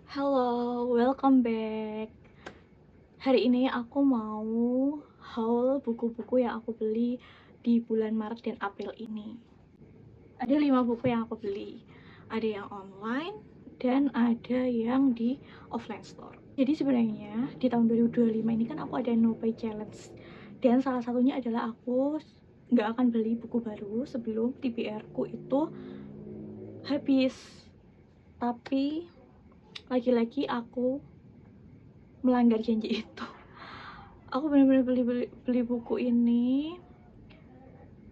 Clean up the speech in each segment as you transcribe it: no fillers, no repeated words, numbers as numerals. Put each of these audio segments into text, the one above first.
Halo, welcome back. Hari ini aku mau haul buku-buku yang aku beli di bulan Maret dan April ini. Ada 5 buku yang aku beli. Ada yang online dan ada yang di offline store. Jadi sebenarnya di tahun 2025 ini kan aku ada no buy challenge. Dan salah satunya adalah aku nggak akan beli buku baru sebelum TBR ku itu habis. Tapi lagi-lagi aku melanggar janji itu. Aku bener-bener beli buku ini.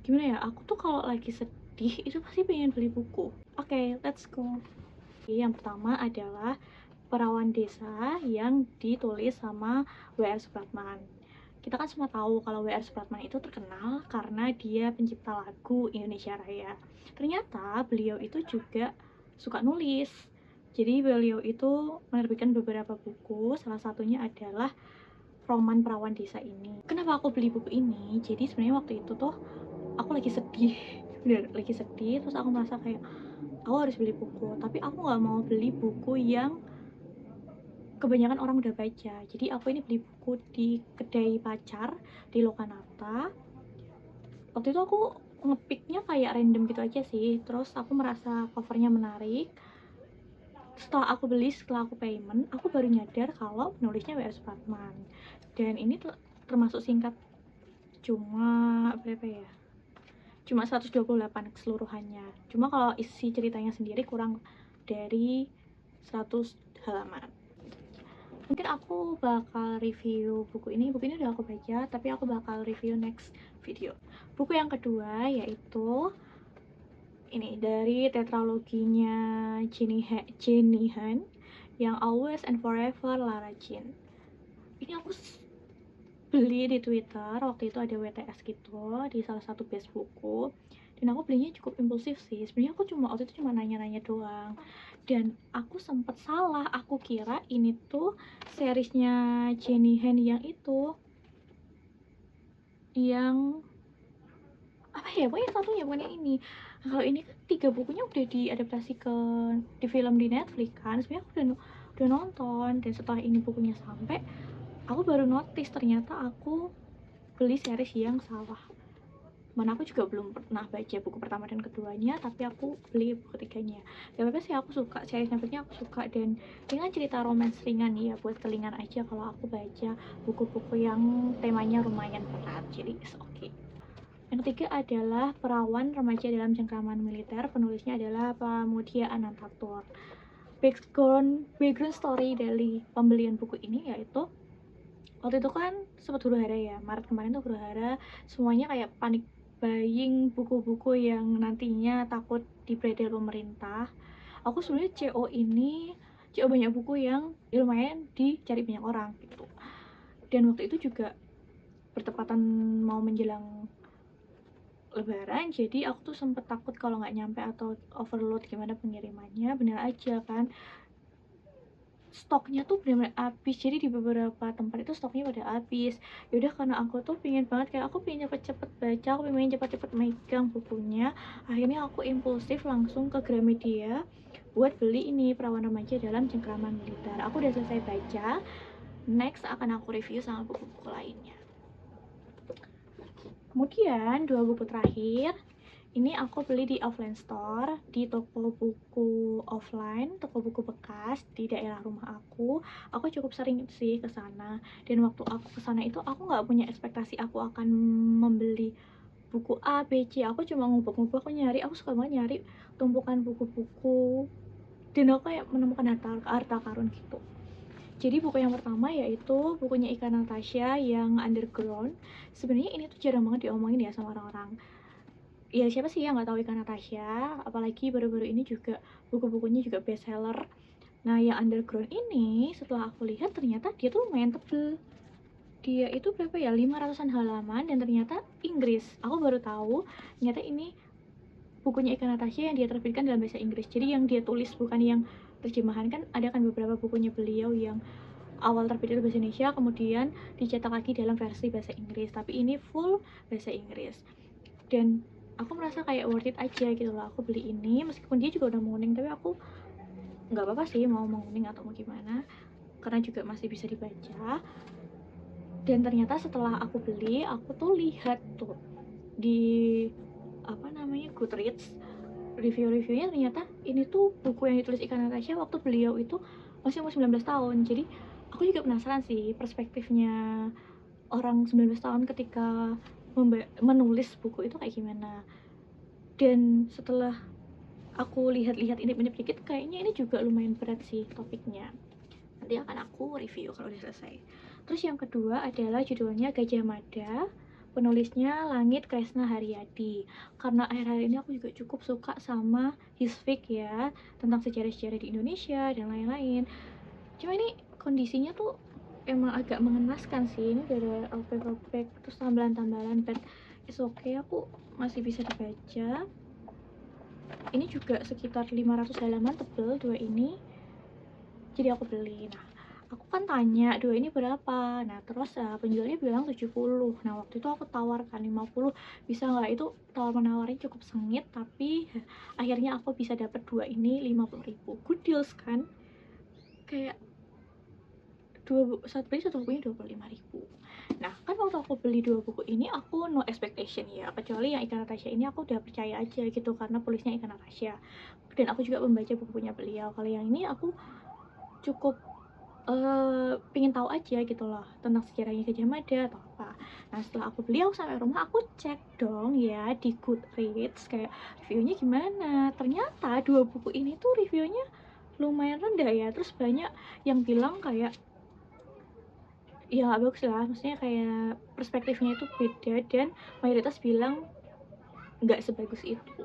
Gimana ya, aku tuh kalau lagi sedih itu pasti pengen beli buku. Oke, let's go. Yang pertama adalah Perawan Desa yang ditulis sama W.R. Supratman. Kita kan semua tahu kalau W.R. Supratman itu terkenal karena dia pencipta lagu Indonesia Raya. Ternyata beliau itu juga suka nulis. Jadi beliau itu menerbitkan beberapa buku, salah satunya adalah Roman Perawan Desa ini. Kenapa aku beli buku ini? Jadi sebenarnya waktu itu tuh aku lagi sedih, bener lagi sedih. Terus aku merasa kayak aku harus beli buku, tapi aku nggak mau beli buku yang kebanyakan orang udah baca. Jadi aku ini beli buku di kedai pacar di Lokananta. Waktu itu aku ngepicknya kayak random gitu aja sih. Terus aku merasa covernya menarik. Setelah aku beli, setelah aku payment, aku baru nyadar kalau penulisnya W.R. Supratman. Dan ini termasuk singkat, cuma berapa ya? Cuma 128 keseluruhannya. Cuma kalau isi ceritanya sendiri kurang dari 100 halaman. Mungkin aku bakal review buku ini udah aku baca, tapi aku bakal review next video. Buku yang kedua yaitu ini dari tetraloginya Jenny Han yang Always and Forever Lara Jean. Ini aku beli di Twitter, waktu itu ada WTS gitu di salah satu base buku, dan aku belinya cukup impulsif sih. Sebenarnya aku waktu itu cuma nanya-nanya doang, dan aku sempet salah, aku kira ini tuh seriesnya Jenny Han yang itu, yang apa ya, pokoknya satunya bukan yang ini. Kalau ini kan 3 bukunya udah diadaptasi di film di Netflix kan. Sebenarnya aku udah nonton, dan setelah ini bukunya sampai, aku baru notice ternyata aku beli series yang salah. Mana aku juga belum pernah baca buku pertama dan keduanya, tapi aku beli buku ketiganya. Gak apa-apa sih, aku suka series Netflixnya, aku suka. Dan ini kan cerita romance ringan ya, buat telingan aja kalau aku baca buku-buku yang temanya lumayan berat, jadi it's okay. Yang ketiga adalah Perawan Remaja dalam Cengkraman Militer. Penulisnya adalah Pramudia Anantatur. Background story dari pembelian buku ini yaitu waktu itu kan sempat huru-hara ya, Maret kemarin tuh huru-hara, semuanya kayak panik buying buku-buku yang nantinya takut dibredel pemerintah. Aku sebenarnya CO banyak buku yang lumayan dicari banyak orang gitu. Dan waktu itu juga bertepatan mau menjelang lebaran, jadi aku tuh sempet takut kalau nggak nyampe atau overload gimana pengirimannya. Bener aja kan, stoknya tuh bener-bener habis. Jadi di beberapa tempat itu stoknya udah habis. Yaudah, karena aku tuh pingin banget, kayak aku pingin cepet-cepet baca, aku pengen cepet-cepet megang bukunya, akhirnya aku impulsif langsung ke Gramedia buat beli ini Perawan Remaja dalam Cengkraman Militer. Aku udah selesai baca, next akan aku review sama buku-buku lainnya. Kemudian 2 buku terakhir ini aku beli di offline store, di toko buku offline, toko buku bekas di daerah rumah aku. Aku cukup sering sih ke sana, dan waktu aku ke sana itu aku nggak punya ekspektasi aku akan membeli buku A, B, C. Aku cuma ngubek-ngubek, aku suka banget nyari tumpukan buku-buku, dan aku kayak menemukan harta karun gitu. Jadi buku yang pertama yaitu bukunya Ika Natasha yang Underground. Sebenarnya ini tuh jarang banget diomongin ya sama orang-orang. Ya siapa sih yang nggak tahu Ika Natasha, apalagi baru-baru ini juga buku-bukunya juga bestseller. Nah, yang Underground ini setelah aku lihat ternyata dia tuh lumayan tebel. Dia itu berapa ya, 500-an halaman, dan ternyata Inggris. Aku baru tahu ternyata ini bukunya Ika Natasha yang dia terbitkan dalam bahasa Inggris. Jadi yang dia tulis bukan yang terjemahan. Kan ada kan beberapa bukunya beliau yang awal terbit dari bahasa Indonesia, kemudian dicetak lagi dalam versi bahasa Inggris, tapi ini full bahasa Inggris. Dan aku merasa kayak worth it aja gitu loh, aku beli ini. Meskipun dia juga udah morning, tapi aku nggak apa-apa sih mau menguning atau mau gimana, karena juga masih bisa dibaca. Dan ternyata setelah aku beli, aku tuh lihat tuh di apa namanya Goodreads, review-reviewnya ternyata ini tuh buku yang ditulis Ika Natasha waktu beliau itu masih umur 19 tahun. Jadi aku juga penasaran sih perspektifnya orang 19 tahun ketika menulis buku itu kayak gimana. Dan setelah aku lihat-lihat intip-intip dikit, kayaknya ini juga lumayan berat sih topiknya. Nanti akan aku review kalau udah selesai. Terus yang kedua adalah judulnya Gajah Mada, penulisnya Langit Kresna Haryadi. Karena akhir-akhir ini aku juga cukup suka sama his fic ya, tentang sejarah-sejarah di Indonesia dan lain-lain. Cuma ini kondisinya tuh emang agak mengenaskan sih. Ini udah ada robek-robek terus tambalan-tambalan, but it's okay, aku masih bisa dibaca. Ini juga sekitar 500 halaman tebel dua ini, jadi aku beli. Nah, aku kan tanya dua ini berapa, nah terus penjualnya bilang 70. Nah waktu itu aku tawarkan 50, bisa nggak. Itu tawar menawarnya cukup sengit, tapi akhirnya aku bisa dapat dua ini 50.000. Good deals kan, kayak satu bukunya 25.000. Nah kan waktu aku beli dua buku ini aku no expectation ya, kecuali yang Ika Natasha ini aku udah percaya aja gitu karena penulisnya Ika Natasha, dan aku juga membaca buku-bukunya beliau. Kalau yang ini aku cukup pingin tahu aja gitu loh tentang sejarahnya Gajah Mada atau apa. Nah setelah aku beli, aku sampai rumah aku cek dong ya di Goodreads kayak reviewnya gimana. Ternyata dua buku ini tuh reviewnya lumayan rendah ya. Terus banyak yang bilang kayak ya nggak bagus lah, maksudnya kayak perspektifnya itu beda, dan mayoritas bilang nggak sebagus itu.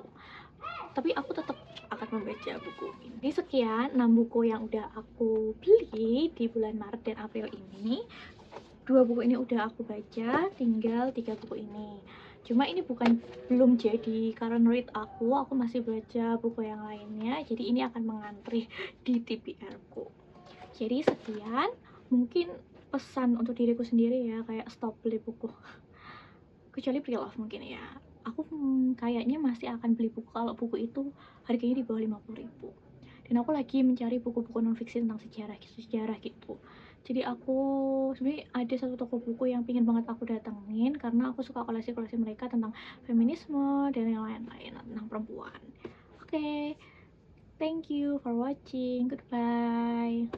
Tapi aku tetap akan membaca buku ini. Sekian 6 buku yang udah aku beli di bulan Maret dan April ini. Dua buku ini udah aku baca, tinggal 3 buku ini. Cuma ini belum jadi current read aku masih baca buku yang lainnya, jadi ini akan mengantri di TBR ku. Jadi sekian, mungkin pesan untuk diriku sendiri ya, kayak stop beli buku. Kecuali pre-love mungkin ya. Aku kayaknya masih akan beli buku kalau buku itu harganya di bawah 50.000. Dan aku lagi mencari buku-buku non-fiksi tentang sejarah gitu. Jadi aku sebenarnya ada satu toko buku yang pingin banget aku datengin karena aku suka koleksi-koleksi mereka tentang feminisme dan yang lain-lain tentang perempuan. Oke, thank you for watching. Goodbye.